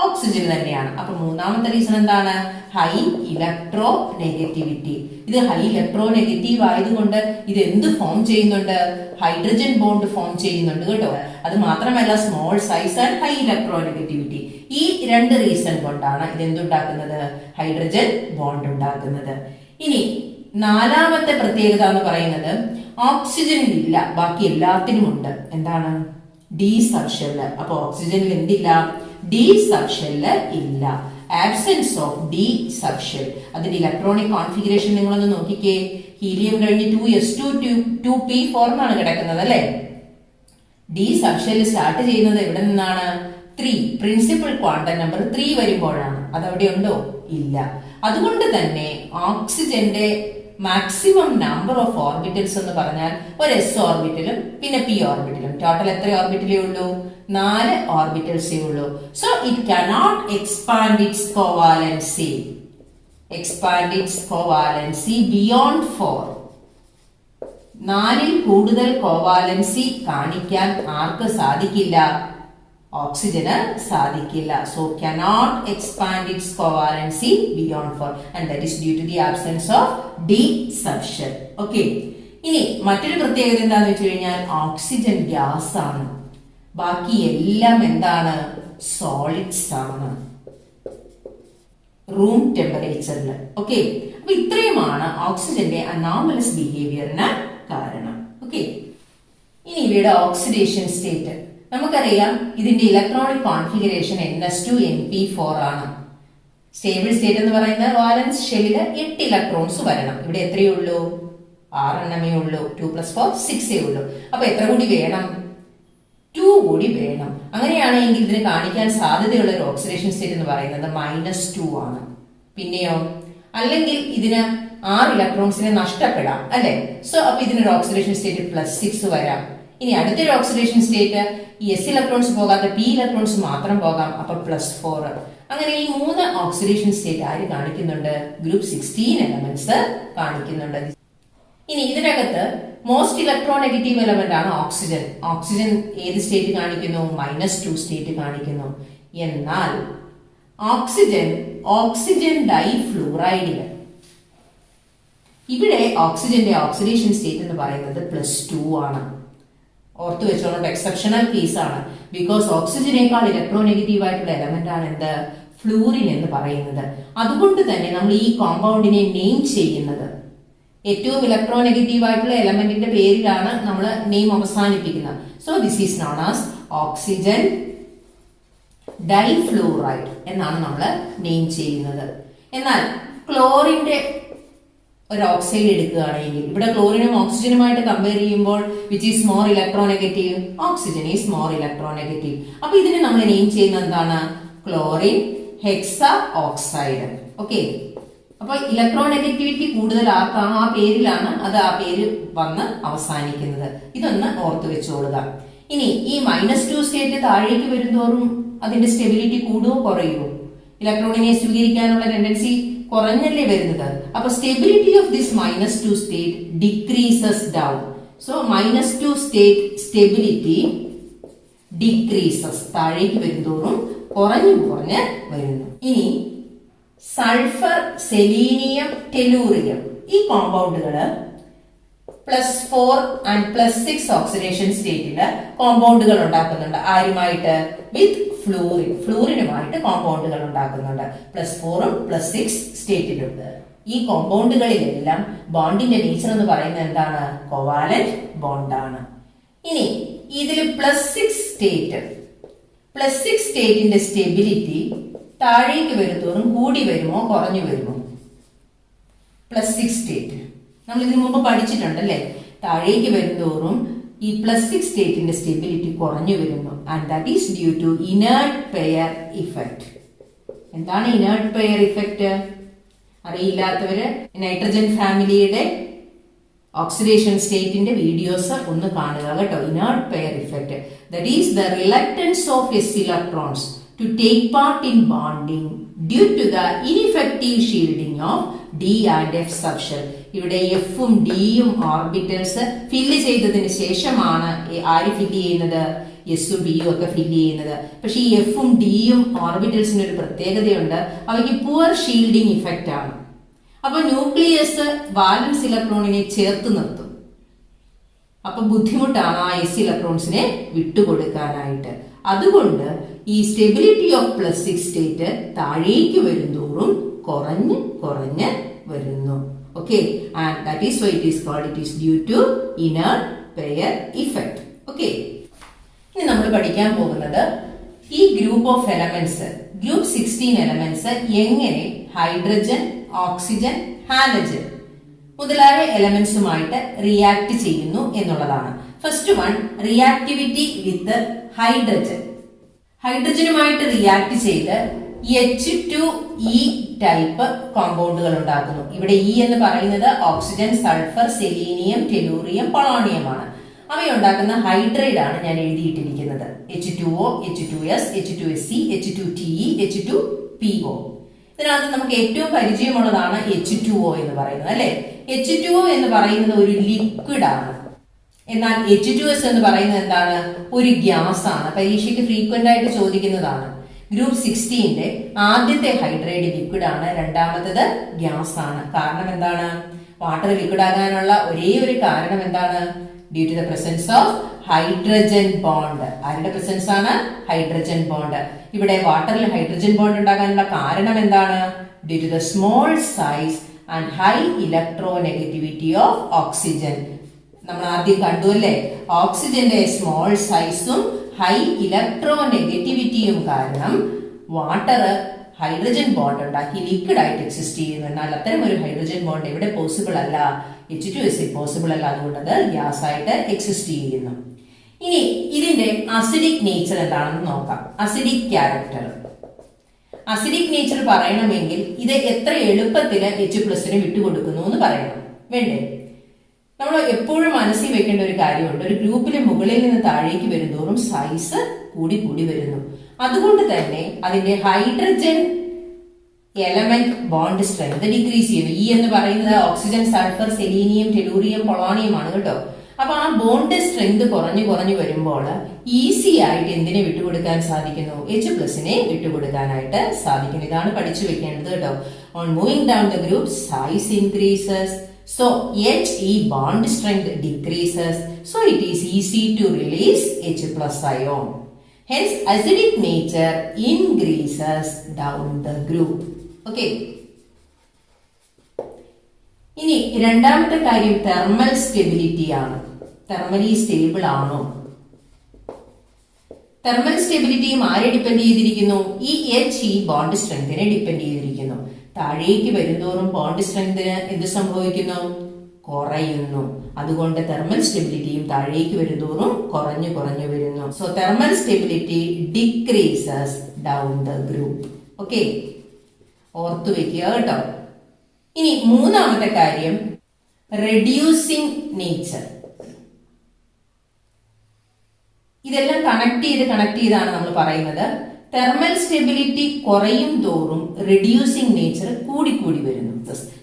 ഓക്സിജൻ തന്നെയാണ്. അപ്പൊ മൂന്നാമത്തെ റീസൺ എന്താണ്? High electro negativity. ഇത് ഹൈ ഇലക്ട്രോ നെഗറ്റീവ് ആയതുകൊണ്ട് ഇത് എന്ത് ഫോം ചെയ്യുന്നുണ്ട്? ഹൈഡ്രജൻ ബോണ്ട് ഫോം ചെയ്യുന്നുണ്ട് കേട്ടോ. അത് മാത്രമല്ല small size and high electro negativity. ഈ 2 റീസൺ കൊണ്ടാണ് ഇത് എന്തുണ്ടാക്കുന്നത്? ഹൈഡ്രജൻ ബോണ്ട് ഉണ്ടാക്കുന്നത്. ഇനി നാലാമത്തെ പ്രത്യേകത എന്ന് പറയുന്നത് ഓക്സിജനിൽ ഇല്ല, ബാക്കി എല്ലാത്തിനും ഉണ്ട്. എന്താണ്? D subshell. അപ്പൊ ഓക്സിജനിൽ എന്തില്ല? ഡി സബ്ഷെല്ല് ഇല്ല. Absence of D subshell. അതിന്റെ ഇലക്ട്രോണിക് കോൺഫിഗറേഷൻ നിങ്ങളൊന്ന് നോക്കിക്കേ. ഹീലിയം കഴിഞ്ഞ് 2s2 2p4 എന്നാണ് കിടക്കുന്നത് അല്ലെ. ഡി സബ്ഷെൽ സ്റ്റാർട്ട് ചെയ്യുന്നത് എവിടെ നിന്നാണ്? 3 പ്രിൻസിപ്പൽ ക്വാണ്ടം നമ്പർ 3 വരുമ്പോഴാണ്. അതവിടെ ഉണ്ടോ? ഇല്ല. അതുകൊണ്ട് തന്നെ ഓക്സിജന്റെ മാക്സിമം നമ്പർ ഓഫ് ഓർബിറ്റൽസ് എന്ന് പറഞ്ഞാൽ ഒരു s ഓർബിറ്റലും പിന്നെ p ഓർബിറ്റലും. ടോട്ടൽ എത്ര ഓർബിറ്റലേ ഉള്ളൂ? 4 ഓർബിറ്റൽസേ ഉള്ളൂ. So it cannot expand its covalency. Expand its covalency beyond 4. 4ൽ കൂടുതൽ കോവാലൻസി കാണിക്കാൻ ആർക്ക് സാധിക്കില്ല? ഓക്സിജന് സാധിക്കില്ല. So cannot expand its covalency beyond 4 and that is due to the absence of desorption. Okay. ഇനി മറ്റൊരു പ്രത്യേകത എന്താണെന്ന് വെച്ച് കഴിഞ്ഞാൽ ഓക്സിജൻ ഗ്യാസ് ആണ്. ബാക്കി എല്ലാം എന്താണ്? സോളിഡ്സ് ആണ് റൂം ടെമ്പറേച്ചറിൽ. ഓക്കെ, അപ്പൊ ഇത്രയുമാണ് ഓക്സിജന്റെ അനോമലസ് ബിഹേവിയറിന് കാരണം. ഓക്കെ, ഇനി ഇവയുടെ ഓക്സിഡേഷൻ സ്റ്റേറ്റ് നമുക്കറിയാം. ഇതിന്റെ ഇലക്ട്രോണിക് കോൺഫിഗറേഷൻ ns2np4 ആണ്. സ്റ്റേബിൾ സ്റ്റേറ്റ് എന്ന് പറയുന്നത് വാലൻസ് ഷെല്ലില് 8 ഇലക്ട്രോൺസ് വരണം. ഇവിടെ എത്രയേ ഉള്ളൂ? 6 എണ്ണമേ ഉള്ളൂ. 2 + 4 6 ഉള്ളൂ. അപ്പൊ എത്ര കൂടി വേണം? 2 കൂടി വേണം. അങ്ങനെയാണെങ്കിൽ ഇതിന് കാണിക്കാൻ സാധ്യതയുള്ള ഒരു ഓക്സിഡേഷൻ സ്റ്റേറ്റ് എന്ന് പറയുന്നത് -2 ആണ്. പിന്നെയോ അല്ലെങ്കിൽ ഇതിന് 6 ഇലക്ട്രോൺസിനെ നഷ്ടപ്പെടാം അല്ലെ. സോ അപ്പൊ ഇതിനൊരു ഓക്സിഡേഷൻ സ്റ്റേറ്റ് +6 വരാം. ഇനി അടുത്തൊരു ഓക്സിഡേഷൻ സ്റ്റേറ്റ് ഈ s ഇലക്ട്രോൺസ് പോകാതെ p ഇലക്ട്രോൺസ് മാത്രം പോകാം. അപ്പൊ +4. അങ്ങനെ ഈ 3 ഓക്സിഡേഷൻ സ്റ്റേറ്റ് ആര് കാണിക്കുന്നുണ്ട്? ഗ്രൂപ്പ് 16 എലമെന്റ്സ് കാണിക്കുന്നുണ്ട്. ഇനി ഇതിനകത്ത് മോസ്റ്റ് ഇലക്ട്രോനെഗറ്റീവ് എലമെന്റ് ആണ് ഓക്സിജൻ. ഓക്സിജൻ ഏത് സ്റ്റേറ്റ് കാണിക്കുന്നു? -2 സ്റ്റേറ്റ് കാണിക്കുന്നു. എന്നാൽ ഓക്സിജൻ ഡൈഫ്ലൂറൈഡില് ഇവിടെ ഓക്സിജന്റെ ഓക്സിഡേഷൻ സ്റ്റേറ്റ് എന്ന് പറയുന്നത് +2 ആണ്. ഓർത്തു വെച്ചോളൂ, എക്സെപ്ഷണൽ കേസ് ആണ്. ബിക്കോസ് ഓക്സിജനേക്കാൾ ഇലക്ട്രോനെഗറ്റീവ് ആയിട്ടുള്ള എലമെന്റ് ആണ് എന്ത്? ഫ്ലൂറിൻ എന്ന് പറയുന്നത്. അതുകൊണ്ട് തന്നെ നമ്മൾ ഈ കോമ്പൗണ്ടിനെ നെയിം ചെയ്യുന്നത് ഏറ്റവും ഇലക്ട്രോനെഗറ്റീവ് ആയിട്ടുള്ള എലമെന്റിന്റെ പേരിലാണ് നമ്മൾ നെയിം അവസാനിപ്പിക്കുന്നത്. So this is known as oxygen difluoride എന്നാണ് നമ്മൾ നെയിം ചെയ്യുന്നത്. എന്നാൽ ക്ലോറിന്റെ ഒരു ഓക്സൈഡ് എടുക്കുകയാണെങ്കിൽ ഇവിടെ ക്ലോറിനും ഓക്സിജനുമായിട്ട് കമ്പയർ ചെയ്യുമ്പോൾ which is more electronegative? Oxygen is more electronegative. അപ്പൊ ഇതിനെ നമ്മൾ നെയിം ചെയ്യുന്നത് എന്താണ്? Chlorine Hexa oxide. ഓക്കെ, അപ്പൊ ഇലക്ട്രോനെഗറ്റിവിറ്റി കൂടുതൽ ആർക്കാണോ ആ പേരിലാണ് അത് ആ പേര് വന്ന് അവസാനിക്കുന്നത്. ഇതൊന്ന് ഓർത്തു വെച്ചോളുക. ഇനി ഈ -2 സ്റ്റേറ്റ് താഴേക്ക് വരുന്തോറും അതിന്റെ സ്റ്റെബിലിറ്റി കൂടുവോ കുറയുമോ? ഇലക്ട്രോണിനെ സ്വീകരിക്കാനുള്ള ടെൻഡൻസി കുറഞ്ഞല്ലേ വരുന്നത്. അപ്പൊ stability of this -2 state decreases down. So -2 state stability decreases, താഴേക്ക് വരുന്തോറും കുറഞ്ഞു വരുന്നു. ഇനി സൾഫർ, സെലീനിയം, ടെലൂറിയം ഈ കോമ്പൗണ്ടുകള് +4 and +6 ഓക്സിഡേഷൻ സ്റ്റേറ്റില് കോമ്പൗണ്ടുകൾ ഉണ്ടാക്കുന്നുണ്ട്. ആരുമായിട്ട്? വിത്ത് ഫ്ലൂറിനുമായിട്ട് കോമ്പൗണ്ടുകൾ ഉണ്ടാക്കുന്നുണ്ട്. +4ഉം +6 സ്റ്റേറ്റിലുണ്ട്. ഈ കോമ്പൗണ്ടുകളിലെല്ലാം ബോണ്ടിന്റെ നേച്ചർ എന്ന് പറയുന്നത് എന്താണ്? കോവാലന്റ് ബോണ്ടാണ്. ഇനി ഇതിൽ +6 സ്റ്റേറ്റിന്റെ സ്റ്റെബിലിറ്റി താഴേക്ക് വരുത്തോറും കൂടി വരുമോ കുറഞ്ഞു വരുമോ? +6 സ്റ്റേറ്റ് നമ്മൾ ഇതിനു മുമ്പ് പഠിച്ചിട്ടുണ്ടല്ലേ. താഴേക്ക് വരുന്തോറും ഈ +6 സ്റ്റേറ്റിന്റെ സ്റ്റെബിലിറ്റി കുറഞ്ഞു വരുന്നു. And that is due to inert pair effect. എന്താണ് ഇനേർട്ട് പെയർ ഇഫക്റ്റ്? അറിയില്ലാത്തവര് നൈട്രജൻ ഫാമിലിയുടെ ഓക്സിഡേഷൻ സ്റ്റേറ്റിന്റെ വീഡിയോസ് ഒന്ന് കാണുക കേട്ടോ. Inert pair effect, that is the reluctance of s electrons to take part in bonding due to the ineffective shielding of d and f subshell. ഇവിടെ എഫും ഡിയും orbitals fill ചെയ്തതിന് ശേഷമാണ് ആര് ഫില്ല് ചെയ്യുന്നത്? എസും ഡിയും ഒക്കെ ഫില്ല് ചെയ്യുന്നത്. പക്ഷെ ഈ എഫും ഡിയും ഓർബിറ്റൽസിന് ഒരു പ്രത്യേകതയുണ്ട്, അവയ്ക്ക് പുവർ ഷീൽഡിംഗ് ഇഫക്റ്റ് ആണ്. അപ്പൊ ന്യൂക്ലിയസ് വാലൻസ് ഇലക്ട്രോണിനെ ചേർത്ത് നിർത്തും. അപ്പൊ ബുദ്ധിമുട്ടാണ് ആ s ഇലക്ട്രോൺസിനെ വിട്ടുകൊടുക്കാനായിട്ട്. അതുകൊണ്ട് ഈ സ്റ്റെബിലിറ്റി ഓഫ് +6 സ്റ്റേറ്റ് താഴേക്ക് വരുന്തോറും കുറഞ്ഞ് വരുന്നു. Okay, and that is why it is called, it is due to inert pair effect. Okay, ഇനി നമ്മൾ പഠിക്കാൻ പോകുന്നത് ഈ group of elements, group 16 elements എങ്ങനെ ഹൈഡ്രജൻ, ഓക്സിജൻ, ഹാലജൻ മുതലായ എലമെന്റ്സുമായിട്ട് റിയാക്ട് ചെയ്യുന്നു എന്നുള്ളതാണ്. First one, reactivity with hydrogen. ഹൈഡ്രജനുമായിട്ട് റിയാക്ട് ചെയ്ത് H2E ടൈപ്പ് കോമ്പൗണ്ടുകൾ ഉണ്ടാക്കുന്നു. ഇവിടെ ഇ എന്ന് പറയുന്നത് oxygen, sulphur, selenium, tellurium, polonium ആണ്. അവയുണ്ടാക്കുന്ന ഹൈഡ്രൈഡ് ആണ് ഞാൻ എഴുതിയിട്ടിരിക്കുന്നത്. H2O, H2S, H2SC, H2TE, H2PO. ഇതിനകത്ത് നമുക്ക് ഏറ്റവും പരിചയമുള്ളതാണ് H2O എന്ന് പറയുന്നത് അല്ലെ. H2O എന്ന് പറയുന്നത് ഒരു ലിക്വിഡ് ആണ്. എന്നാൽ H2S എന്ന് പറയുന്നത് എന്താണ്? ഒരു ഗ്യാസ് ആണ്. പരീക്ഷയ്ക്ക് ഫ്രീക്വന്റ് ആയിട്ട് ചോദിക്കുന്നതാണ്. ഗ്രൂപ്പ് 16ന്റെ ആദ്യത്തെ ഹൈഡ്രൈഡ് ലിക്വിഡ് ആണ്, രണ്ടാമത്തത് ഗ്യാസ് ആണ്. കാരണം എന്താണ്? വാട്ടർ ലിക്വിഡ് ആകാനുള്ള ഒരേ ഒരു കാരണം എന്താണ്? Due to the presence of hydrogen bond. ആരുടെ പ്രസൻസ് ആണ്? Hydrogen bond. ഇവിടെ വാട്ടറിൽ ഹൈഡ്രജൻ ബോണ്ട് ഉണ്ടാകാനുള്ള കാരണം എന്താണ്? Due to the small size and high electronegativity of oxygen. നമ്മൾ ആദ്യം കണ്ടു അല്ലേ, ഓക്സിജന്റെ സ്മോൾ സൈസും ഹൈ ഇലക്ട്രോനെഗറ്റിവിറ്റിയും കാരണം വാട്ടർ ഹൈഡ്രജൻ ബോണ്ട് ഉണ്ടാക്കി ലിക്വിഡ് ആയിട്ട് എക്സിസ്റ്റ് ചെയ്യുന്നു. എന്നാൽ അത്തരം ഒരു ഹൈഡ്രജൻ ബോണ്ട് എവിടെ പോസിബിൾ അല്ല? H2S പോസിബിൾ അല്ല. അതുകൊണ്ട് അത് ഗ്യാസ് ആയിട്ട് എക്സിസ്റ്റ് ചെയ്യുന്നു. ഇനി ഇതിന്റെ അസിഡിക് നേച്ചർ എന്താണെന്ന് നോക്കാം. Acidic character. അസിഡിക് നേച്ചർ പറയണമെങ്കിൽ ഇത് എത്ര എളുപ്പത്തിൽ H+ വിട്ടുകൊടുക്കുന്നു എന്ന് പറയണം, വേണ്ടേ? നമ്മൾ എപ്പോഴും മനസ്സിൽ വെക്കേണ്ട ഒരു കാര്യമുണ്ട്. ഒരു ഗ്രൂപ്പിലെ മുകളിൽ നിന്ന് താഴേക്ക് വരുന്തോറും സൈസ് കൂടി കൂടി വരുന്നു. അതുകൊണ്ട് തന്നെ അതിന്റെ hydrogen element bond strength decrease ചെയ്യുന്നു. ഇ എന്ന് പറയുന്നത് oxygen, sulphur, selenium, tellurium, polonium ആണ് കേട്ടോ. അപ്പൊ ആ ബോണ്ട് സ്ട്രെങ്ത് കുറഞ്ഞു കുറഞ്ഞു വരുമ്പോൾ ഈസി ആയിട്ട് എന്തിനെ വിട്ടുകൊടുക്കാൻ സാധിക്കുന്നു? H+ വിട്ടുകൊടുക്കാനായിട്ട് സാധിക്കുന്നു. ഇതാണ് പഠിച്ചു വെക്കേണ്ടത് കേട്ടോ. On moving down the group size increases, so He bond strength decreases, so it is easy to release H+ ion. Hence acidic nature increases down the group. Okay. ഇനി രണ്ടാമത്തെ കാര്യം തെർമൽ സ്റ്റെബിലിറ്റി ആണ്. Thermally stable ആണോ? Thermal സ്റ്റെബിലിറ്റിയും ആരെ depend ചെയ്തിരിക്കുന്നു? ഈ He bond സ്ട്രെങ്തിനെ depend ചെയ്തിരിക്കുന്നു. താഴേക്ക് വരുന്തോറും ബോണ്ട് സ്ട്രെങ്തിന് എന്ത് സംഭവിക്കുന്നു? കുറയുന്നു. അതുകൊണ്ട് തെർമൽ സ്റ്റെബിലിറ്റിയും താഴേക്ക് വരുന്തോറും കുറഞ്ഞു കുറഞ്ഞു വരുന്നു. So thermal stability decreases down the group. Okay, ഓർത്തു വെക്കുക കേട്ടോ. ഇനി മൂന്നാമത്തെ കാര്യം റെഡ്യൂസിങ് നേച്ചർ. ഇതെല്ലാം കണക്ട് ചെയ്താണ് നമ്മൾ പറയുന്നത്. തെർമൽ സ്റ്റെബിലിറ്റി കുറയും തോറും റെഡ്യൂസിങ് നേച്ചർ കൂടി വരുന്നു.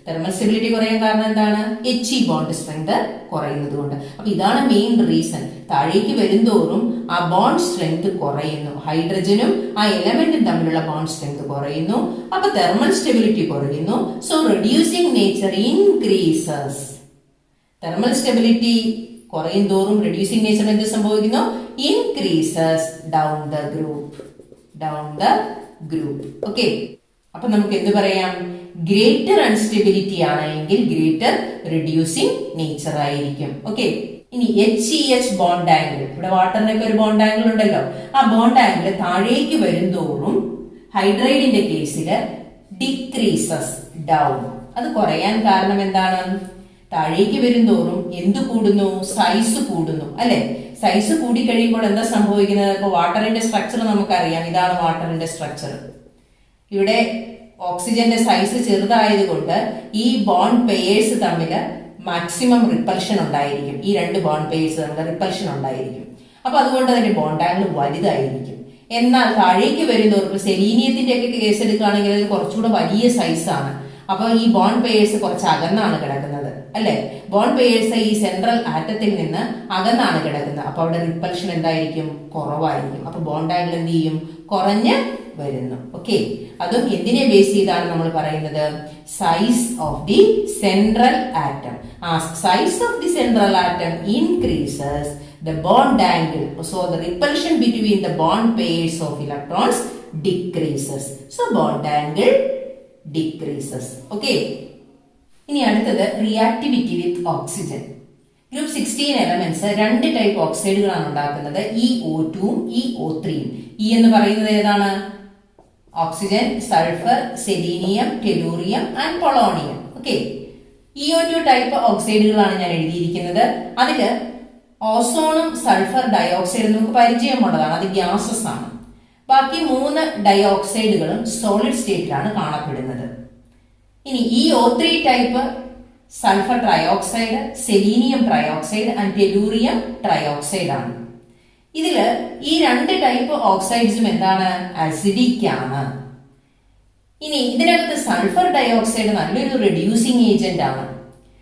തെർമൽ സ്റ്റെബിലിറ്റി കുറയാൻ കാരണം എന്താണ്? He ബോണ്ട് സ്ട്രെങ്ത് കുറയുന്നത് കൊണ്ട്. അപ്പൊ ഇതാണ് മെയിൻ റീസൺ. താഴേക്ക് വരുന്തോറും ആ ബോണ്ട് സ്ട്രെങ്ത് കുറയുന്നു. ഹൈഡ്രജനും ആ എലമെന്റും തമ്മിലുള്ള ബോണ്ട് സ്ട്രെങ്ത് കുറയുന്നു. അപ്പൊ തെർമൽ സ്റ്റെബിലിറ്റി കുറയുന്നു. So reducing nature increases. Thermal stability കുറയും തോറും റെഡ്യൂസിങ് നേച്ചർ എന്ത് സംഭവിക്കുന്നു? Increases down the group. Okay, അപ്പൊ നമുക്ക് എന്ത് പറയാം? ഗ്രേറ്റർ അൺസ്റ്റെബിലിറ്റി ആണെങ്കിൽ ഗ്രേറ്റർ റെഡ്യൂസിങ് നേച്ചർ ആയിരിക്കും. ഓക്കെ, ഇനി HCH ബോണ്ട് ആംഗിൾ. ഇവിടെ വാട്ടറിനൊക്കെ ഒരു ബോണ്ട് ആംഗിൾ ഉണ്ടല്ലോ. ആ ബോണ്ട് ആംഗിൾ താഴേക്ക് വരുന്തോറും ഹൈഡ്രൈഡിന്റെ കേസിൽ ഡിക്രീസസ് ഡൗൺ. അത് കുറയാൻ കാരണം എന്താണ്? താഴേക്ക് വരുന്തോറും എന്ത് കൂടുന്നു? സൈസ് കൂടുന്നു അല്ലെ. സൈസ് കൂടി കഴിയുമ്പോൾ എന്താ സംഭവിക്കുന്നത്? ഇപ്പൊ വാട്ടറിന്റെ സ്ട്രക്ചർ നമുക്കറിയാം. ഇതാണ് വാട്ടറിന്റെ സ്ട്രക്ചർ. ഇവിടെ ഓക്സിജന്റെ സൈസ് ചെറുതായതുകൊണ്ട് ഈ ബോണ്ട് പെയേഴ്സ് തമ്മിൽ മാക്സിമം റിപ്പൽഷൻ ഉണ്ടായിരിക്കും. ഈ രണ്ട് ബോണ്ട് പെയേഴ്സ് തമ്മിൽ റിപ്പൽഷൻ ഉണ്ടായിരിക്കും. അപ്പൊ അതുകൊണ്ട് തന്നെ ബോണ്ട് ആംഗിൾ വലുതായിരിക്കും. എന്നാൽ താഴേക്ക് വരുന്നവർക്ക് സെലീനിയത്തിന്റെ ഒക്കെ കേസ് എടുക്കുകയാണെങ്കിൽ അത് കുറച്ചുകൂടെ വലിയ സൈസാണ്. അപ്പൊ ഈ ബോണ്ട് പെയേഴ്സ് കുറച്ച് അകന്നാണ് കിടക്കുന്നത് അല്ലെ. ബോണ്ട് പെയേഴ്സ് ഈ സെൻട്രൽ ആറ്റത്തിൽ നിന്ന് അകന്നാണ് കിടക്കുന്നത്. അപ്പൊ അവിടെ റിപ്പൽഷൻ എന്തായിരിക്കും? കുറവായിരിക്കും. അപ്പൊ ബോണ്ട് ആംഗിൾ എന്ത് ചെയ്യും? കുറഞ്ഞ് വരുന്നു. ഓക്കെ, അതും എന്തിനെ ബേസ് ചെയ്താണ് നമ്മൾ പറയുന്നത്? Size of the central atom. ആ size of the central atom increases the bond angle, so the repulsion between the bond pairs of electrons decreases, so bond angle decreases. Okay, ഇനി അടുത്തത് reactivity with oxygen. Group 16 elements രണ്ട് type ഓക്സൈഡുകളാണ് ഉണ്ടാക്കുന്നത്, EO2 ഉം EO3 ഉം. E എന്ന് പറയുന്നത് ഏതാണ്? Oxygen, sulphur, selenium, tellurium and polonium. Okay, EO2 type ഓക്സൈഡുകളാണ് ഞാൻ എഴുതിയിരിക്കുന്നത്. അതില് ഓസോണും സൾഫർ ഡയോക്സൈഡും നമുക്ക് പരിചയമുള്ളതാണ്, അത് ഗ്യാസസ് ആണ്. ബാക്കി 3 ഡയോക്സൈഡുകളും സോളിഡ് സ്റ്റേറ്റിലാണ് കാണപ്പെടുന്നത്. ഇനി ഈ O3 type sulphur trioxide, selenium trioxide and tellurium trioxide ആണ്. ഇതില് ഈ 2 ടൈപ്പ് ഓക്സൈഡ്സും എന്താണ്? അസിഡിക് ആണ്. ഇനി ഇതിനകത്ത് സൾഫർ ഡയോക്സൈഡ് നല്ലൊരു റെഡ്യൂസിങ് ഏജന്റ് ആണ്.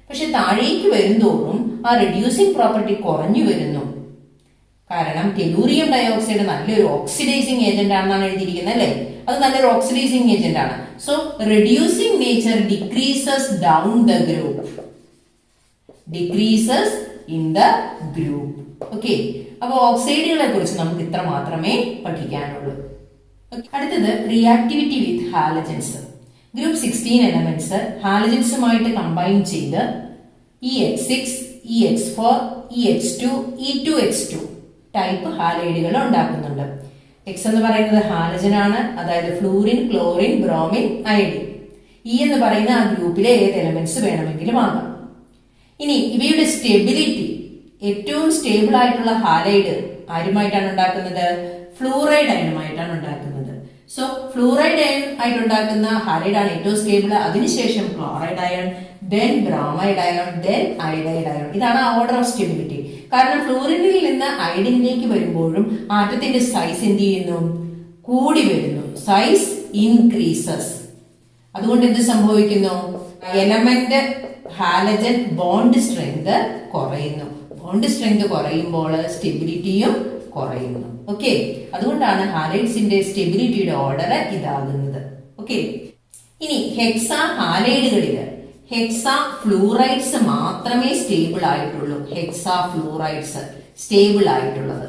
പക്ഷെ താഴേക്ക് വരുന്തോറും ആ റെഡ്യൂസിങ് പ്രോപ്പർട്ടി കുറഞ്ഞു വരുന്നു. കാരണം ടെലൂറിയം ഡയോക്സൈഡ് നല്ലൊരു ഓക്സിഡൈസിങ് ഏജന്റ് ആണെന്നാണ് എഴുതിയിരിക്കുന്നത് അല്ലെ. അത് നല്ലൊരു ഓക്സിഡൈസിങ് ഏജന്റ് ആണ്. So reducing nature decreases down the group, decreases in the group. Okay, അപ്പൊ ഓക്സൈഡുകളെ കുറിച്ച് നമുക്ക് ഇത്ര മാത്രമേ പഠിക്കാനുള്ളൂ. അടുത്തത് reactivity with halogens. Group 16 elements ഹാലജൻസുമായിട്ട് കമ്പൈൻ ചെയ്ത് EX6, EX4, EH2, E2H2 type ഹാലൈഡുകൾ ഉണ്ടാക്കുന്നുണ്ട്. എക്സ് എന്ന് പറയുന്നത് ഹാലജൻ ആണ്, അതായത് fluorine, chlorine, bromine, iodine. E എന്ന് പറയുന്ന ആ ഗ്രൂപ്പിലെ ഏത് എലമെന്റ്സ് വേണമെങ്കിലും ആകാം. ഇനി ഇവയുടെ സ്റ്റെബിലിറ്റി, ഏറ്റവും സ്റ്റേബിൾ ആയിട്ടുള്ള ഹാലൈഡ് ആരുമായിട്ടാണ് ഉണ്ടാക്കുന്നത്? ഫ്ലൂറൈഡ് അയണുമായിട്ടാണ് ഉണ്ടാക്കുന്നത്. സോ ഫ്ലൂറൈഡ് അയൺ ആയിട്ടുണ്ടാക്കുന്ന ഹാലൈഡ് ആണ് ഏറ്റവും സ്റ്റേബിൾ. അതിനുശേഷം chloride iron, then bromide iron, then iodide iron. ഇതാണ് ഓർഡർ ഓഫ് സ്റ്റെബിലിറ്റി. കാരണം ഫ്ലൂറിനിൽ നിന്ന് അയഡിനിലേക്ക് വരുമ്പോഴും ആറ്റത്തിന്റെ സൈസ് എന്ത് ചെയ്യുന്നു? കൂടി വരുന്നു. Size increases. അതുകൊണ്ട് എന്ത് സംഭവിക്കുന്നു? എലമെന്റ് ഹാലജൻ ബോണ്ട് സ്ട്രെങ്ത് കുറയുന്നു. ബോണ്ട് സ്ട്രെങ്ത് കുറയുമ്പോൾ സ്റ്റെബിലിറ്റിയും കുറയുന്നു. ഓക്കെ, അതുകൊണ്ടാണ് ഹാലൈഡ്സിന്റെ സ്റ്റെബിലിറ്റിയുടെ ഓർഡർ ഇതാകുന്നത്. ഓക്കെ, ഇനി ഹെക്സാ ഹാലൈഡുകളില് ഹെക്സാ ഫ്ലൂറൈഡ്സ് മാത്രമേ സ്റ്റേബിൾ ആയിട്ടുള്ളൂ. ഹെക്സാ ഫ്ലൂറൈഡ്സ് സ്റ്റേബിൾ ആയിട്ടുള്ളത്.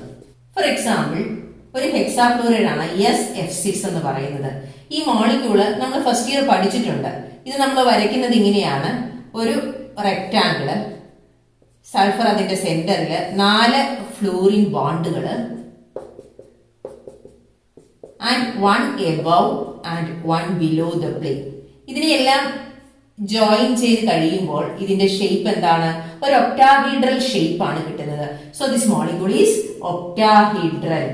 ഫോർ എക്സാമ്പിൾ, ഒരു ഹെക്സാ ഫ്ലൂറൈഡ് ആണ് SF6 എന്ന് പറയുന്നത്. ഈ മോളിക്യൂള് നമ്മൾ ഫസ്റ്റ് ഇയർ പഠിച്ചിട്ടുണ്ട്. ഇത് നമ്മൾ വരയ്ക്കുന്നത് ഇങ്ങനെയാണ്. ഒരു റെക്ടാങ്കിള്, സൾഫർ അതിന്റെ സെന്ററില് 4 ഫ്ലൂറിൻ ബോണ്ടുകള് ആൻഡ് 1 above ആൻഡ് 1 below the plane. ഇതിനെയെല്ലാം ജോയിൻ ചെയ്ത് കഴിയുമ്പോൾ ഇതിന്റെ ഷേപ്പ് എന്താണ്? ഒരു ഒക്ടാഹീഡ്രൽ ഷേപ്പ് ആണ് കിട്ടുന്നത്. So this molecule is octahedral.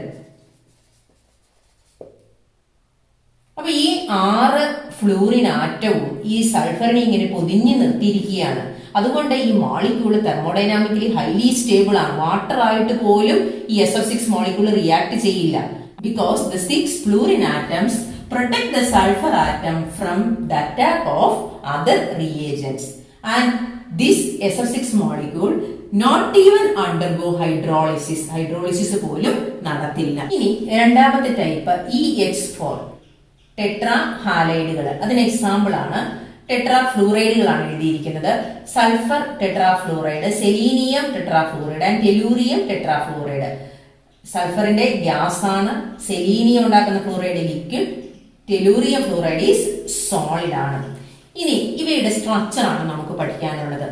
അപ്പൊ ഈ 6 ഫ്ലൂറിൻ ആറ്റവും ഈ സൾഫറിനെ ഇങ്ങനെ പൊതിഞ്ഞു നിർത്തിയിരിക്കുകയാണ്. അതുകൊണ്ട് ഈ മോളിക്യൂൾ തെർമോഡൈനാമിക്കലി ഹൈലി സ്റ്റേബിൾ ആണ്. വാട്ടർ ആയിട്ട് പോലും ഈ SF6 മോളിക്യൂൾ റിയാക്ട് ചെയ്യില്ല. Because the 6 fluorine atoms protect the sulfur atom from the attack of other reagents, and this SF6 molecule not even undergo hydrolysis. hydrolysis പോലും നടത്തില്ല. ഇനി രണ്ടാമത്തെ type EX4 tetra ഹാലൈഡുകൾ. അതിന് എക്സാമ്പിൾ ആണ് ടെട്രാ ഫ്ലൂറൈഡുകളാണ് എഴുതിയിരിക്കുന്നത്. Sulphur tetra fluoride, selenium tetra fluoride and tellurium tetra fluoride. സൾഫറിന്റെ gas ആണ്, സെലീനിയം ഉണ്ടാക്കുന്ന fluoride liquid, tellurium fluoride is solid ആണ്. ഇനി ഇവയുടെ സ്ട്രക്ചർ ആണ് നമുക്ക് പഠിക്കാനുള്ളത്.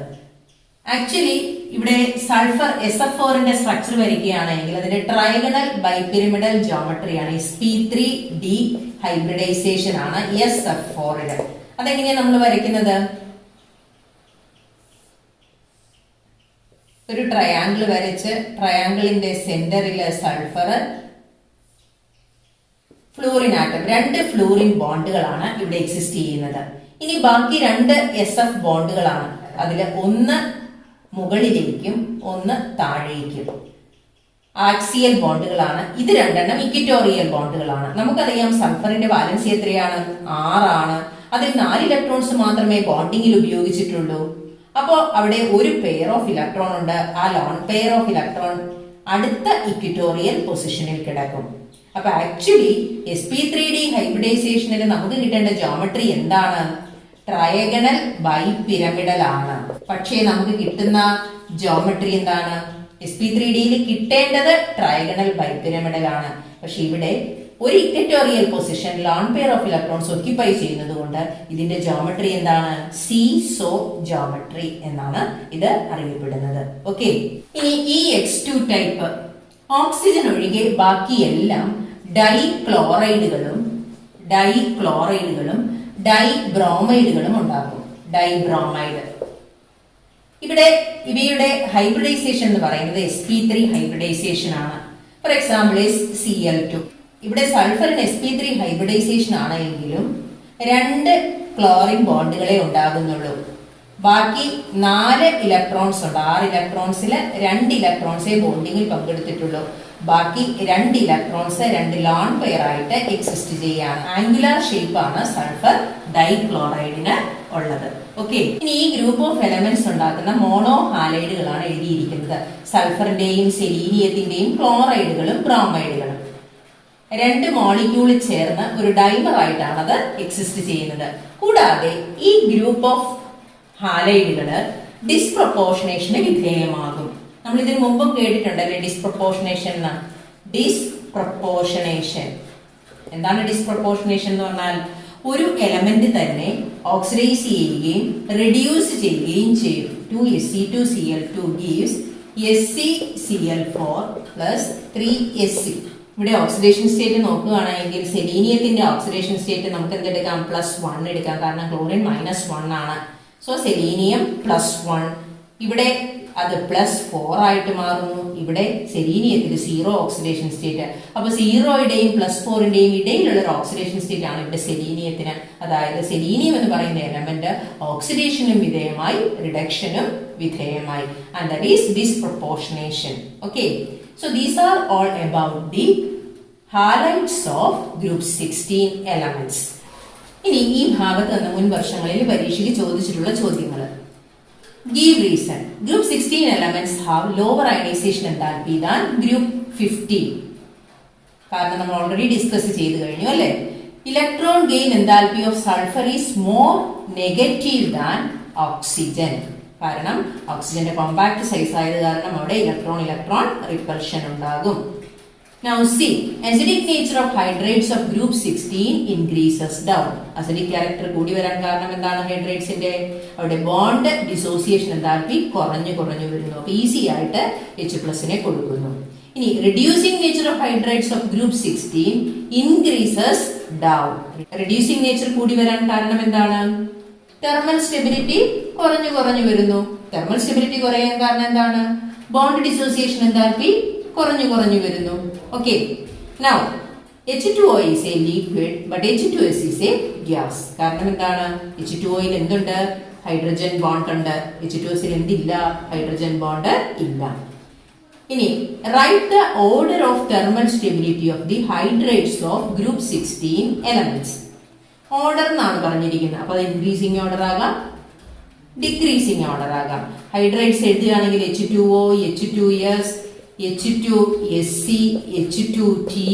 ആക്ച്വലി ഇവിടെ സൾഫർ SF4ന്റെ സ്ട്രക്ചർ വരികയാണെങ്കിൽ അതിന്റെ ട്രയഗണൽ ബൈപിരമിഡൽ ജോമെട്രിയാണ്. sp3d ഹൈബ്രിഡൈസേഷൻ ആണ് SF4ന്റെ. അതെങ്ങനെയാണ് നമ്മൾ വരയ്ക്കുന്നത്? ഒരു ട്രയാങ്കിൾ വരച്ച് ട്രയാങ്കിളിന്റെ സെന്ററിലെ സൾഫർ, ഫ്ലൂറിൻ ആറ്റം, 2 ഫ്ലൂറിൻ ബോണ്ടുകളാണ് ഇവിടെ എക്സിസ്റ്റ് ചെയ്യുന്നത്. ഇനി ബാക്കി 2 SF ബോണ്ടുകളാണ്. അതിൽ ഒന്ന് മുകളിലേക്കും ഒന്ന് താഴേക്കും ആക്സിയൽ ബോണ്ടുകളാണ്. ഇത് 2 ഇക്വിറ്റോറിയൽ ബോണ്ടുകളാണ്. നമുക്കറിയാം സൾഫറിന്റെ വാലൻസി എത്രയാണ്? 6 ആണ്. അതിൽ 4 ഇലക്ട്രോൺസ് മാത്രമേ ബോണ്ടിങ്ങിൽ ഉപയോഗിച്ചിട്ടുള്ളൂ. അപ്പോ അവിടെ ഒരു പെയർ ഓഫ് ഇലക്ട്രോൺ ഉണ്ട്. ആ ലോൺ പെയർ ഓഫ് ഇലക്ട്രോൺ അടുത്ത ഇക്വിറ്റോറിയൽ പൊസിഷനിൽ കിടക്കും. അപ്പൊ ആക്ച്വലി sp3d ഹൈബ്രിഡൈസേഷനിൽ നമുക്ക് കിട്ടേണ്ട ജോമെട്രി എന്താണ്? ട്രയഗണൽ ബൈപിരമിഡൽ ആണ്. പക്ഷേ നമുക്ക് കിട്ടുന്ന ജോമെട്രി എന്താണ്? sp3dയിൽ കിട്ടേണ്ടത് ട്രയഗണൽ ബൈപിരമിഡൽ ആണ്. പക്ഷെ ഇവിടെ ഒരു equatorial position lone pair of electrons occupy ചെയ്യുന്നത് കൊണ്ട് ഇതിന്റെ ജോമെട്രി എന്താണ്? സീസോ ജോമെട്രി എന്നാണ് ഇത് അറിയപ്പെടുന്നത്. ഓക്കെ, ഇനി EX2 ടൈപ്പ് ഓക്സിജൻ ഒഴികെ ബാക്കിയെല്ലാം ഡൈക്ലോറൈഡുകളും ഡൈബ്രോമൈഡുകളും ഉണ്ടാക്കും. ഡൈബ്രോമൈഡ്. ഇവിടെ ഇവയുടെ ഹൈബ്രിഡൈസേഷൻ എന്ന് പറയുന്നത് sp3 ഹൈബ്രിഡൈസേഷൻ ആണ്. For example Cl2. ഇവിടെ സൾഫറിന് sp3 ഹൈബ്രിഡൈസേഷൻ ആണെങ്കിലും 2 ക്ലോറിൻ ബോണ്ടുകളെ ഉണ്ടാകുന്നുള്ളൂ. ബാക്കി 4 ഇലക്ട്രോൺസ് ഉണ്ട്. 6 ഇലക്ട്രോൺസിൽ 2 ഇലക്ട്രോൺസേ ബോണ്ടിങ്ങിൽ പങ്കെടുത്തിട്ടുള്ളൂ. ബാക്കി 2 ഇലക്ട്രോൺസ് 2 ലോൺ പെയർ ആയിട്ട് എക്സിസ്റ്റ് ചെയ്യാണ്. ആംഗുലാർ ഷേപ്പ് ആണ് സൾഫർ ഡൈക്ലോറൈഡിന് ഉള്ളത്. ഓക്കെ, ഇനി ഈ ഗ്രൂപ്പ് ഓഫ് എലമെന്റ്സ് ഉണ്ടാക്കുന്ന മോണോ ഹാലൈഡുകളാണ് എഴുതിയിരിക്കുന്നത്. സൾഫറിന്റെയും സെലീനിയത്തിന്റെയും ക്ലോറൈഡുകളും ബ്രോമൈഡുകളും 2 മോളിക്യൂൾ ചേർന്ന് ഒരു ഡൈമർ ആയിട്ടാണ് അത് എക്സിസ്റ്റ് ചെയ്യുന്നത്. കൂടാതെ ഈ ഗ്രൂപ്പ് ഓഫ് ഹാലൈഡുകള് ഡിസ്പ്രപ്പോർഷനേഷന് വിധേയമാകും. നമ്മൾ ഇതിനു മുമ്പും കേട്ടിട്ടുണ്ടല്ലേ ഡിസ്പ്രപ്പോർഷനേഷൻ എന്ന്. ഡിസ്പ്രപ്പോർഷനേഷൻ എന്താണ്? ഡിസ്പ്രപ്പോർഷനേഷൻ എന്ന് പറഞ്ഞാൽ ഒരു എലമെന്റ് തന്നെ ഓക്സിഡൈസ് ചെയ്യുകയും റെഡ്യൂസ് ചെയ്യുകയും ചെയ്യും. 2Sc2Cl2 gives SeCl4 plus 3Sc. ഇവിടെ ഓക്സിഡേഷൻ സ്റ്റേറ്റ് നോക്കുകയാണെങ്കിൽ സെലീനിയത്തിന്റെ ഓക്സിഡേഷൻ സ്റ്റേറ്റ് നമുക്ക് എന്തെടുക്കാം? +1 എടുക്കാം. കാരണം ക്ലോറിൻ -1 ആണ്. So selenium +1. ഇവിടെ അത് +4 ആയിട്ട് മാറുന്നു. ഇവിടെ സെലീനിയത്തിൽ 0 ഓക്സിഡേഷൻ സ്റ്റേറ്റ്. അപ്പൊ 0യുടെയും +4ന്റെയും ഇടയിലുള്ള ഒരു ഓക്സിഡേഷൻ സ്റ്റേറ്റ് ആണ് ഇവിടെ സെലീനിയത്തിന്. അതായത് സെലീനിയം എന്ന് പറയുന്ന എലമെന്റ് ഓക്സിഡേഷനും വിധേയമായി റിഡക്ഷനും വിധേയമായി. And that is disproportionation. Okay, so these are all about the halides of group 16 elements. ഇനി ഈ ഭാഗത്ത് നിന്ന് മുൻ വർഷങ്ങളിൽ പരീക്ഷയ്ക്ക് ചോദിച്ചിട്ടുള്ള ചോദ്യങ്ങൾ. Give reason. Group 16 elements have lower ionization enthalpy than group 15. കാരണം നമ്മൾ ഓൾറെഡി ഡിസ്കസ് ചെയ്തു കഴിഞ്ഞു അല്ലേ? Electron gain enthalpy of sulphur is more negative than oxygen. കാരണം ഓക്സിജന്റെ കോമ്പാക്ട് സൈസ് ആയത് കാരണം അവിടെ ഇലക്ട്രോൺ റിപ്പൽഷൻ ഉണ്ടാകും. Now see, acidic nature of hydrates of group 16 increases down. Acidic character കൂടി വരാൻ കാരണം എന്താണ്? ഹൈഡ്രേറ്റ്സിന്റെ അവിടെ ബോണ്ട് ഡിസോസിയേഷൻ എൻതാൽപ്പി കുറഞ്ഞു വരുന്നു. അപ്പൊ ഈസി ആയിട്ട് H+ കൊടുക്കുന്നു. ഇനി reducing nature of hydrates of group 16 increases down. Reducing nature കൂടി വരാൻ കാരണം എന്താണ്? തെർമൽ സ്റ്റെബിലിറ്റി കുറഞ്ഞു വരുന്നു. തെർമൽ സ്റ്റെബിലിറ്റി കുറയാൻ കാരണം എന്താണ്? ബോണ്ട് ഡിസോസിയേഷൻ എൻതാൽപ്പി കുറഞ്ഞു വരുന്നു. Okay, now H2O is a liquid but H2S is a gas. കാരണം എന്താണ്? H2Oയിൽ എന്തുണ്ട്? ഹൈഡ്രജൻ ബോണ്ട് ഉണ്ട്. H2Sൽ എന്തില്ല? ഹൈഡ്രജൻ ബോണ്ട് ഇല്ല. ഇനി write the order of thermal stability of the hydrates of group 16 elements. Order എന്നാണ് പറഞ്ഞിരിക്കുന്നത്. അപ്പൊ അത് ഇൻക്രീസിംഗ് ഓർഡർ ആകാം, ഡിക്രീസിംഗ് ഓർഡർ ആകാം. ഹൈഡ്രേറ്റ്സ് എഴുതുകയാണെങ്കിൽ H2O, H2S, H2SC, H2TE,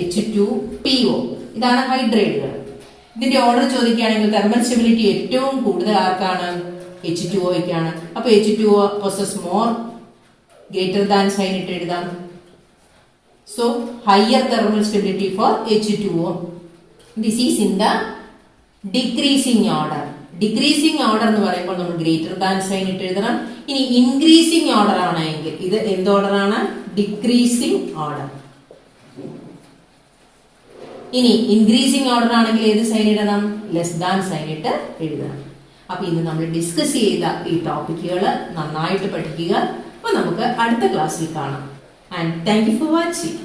H2PO. ഇതാണ് ഹൈഡ്രേറ്റുകൾ. ഇതിന്റെ ഓർഡർ ചോദിക്കുകയാണെങ്കിൽ തെർമൽ സ്റ്റെബിലിറ്റി ഏറ്റവും കൂടുതൽ ആർക്കാണ്? H2Oയ്ക്കാണ്. അപ്പൊ H2O possess more greater than sign ഇട്ട് എഴുതാം. So higher thermal stability for H2O. This is in the decreasing order. Decreasing order എന്ന് പറയുമ്പോൾ നമ്മൾ ഗ്രേറ്റർ ദാൻ സൈൻ ഇട്ട് എഴുതണം. ഇനി ഇൻക്രീസിംഗ് ഓർഡർ ആണെങ്കിൽ ഇത് എന്ത് ഓർഡർ ആണ്? Decreasing order. ഇനി ഇൻക്രീസിംഗ് ഓർഡർ ആണെങ്കിൽ ഏത് സൈൻ ഇടണം? ലെസ് ദാൻ സൈൻ ഇട്ട് എഴുതണം. അപ്പൊ ഇന്ന് നമ്മൾ ഡിസ്കസ് ചെയ്ത ഈ ടോപ്പിക്കുകൾ നന്നായിട്ട് പഠിക്കുക. അപ്പൊ നമുക്ക് അടുത്ത ക്ലാസ്സിൽ കാണാം. And thank you for watching.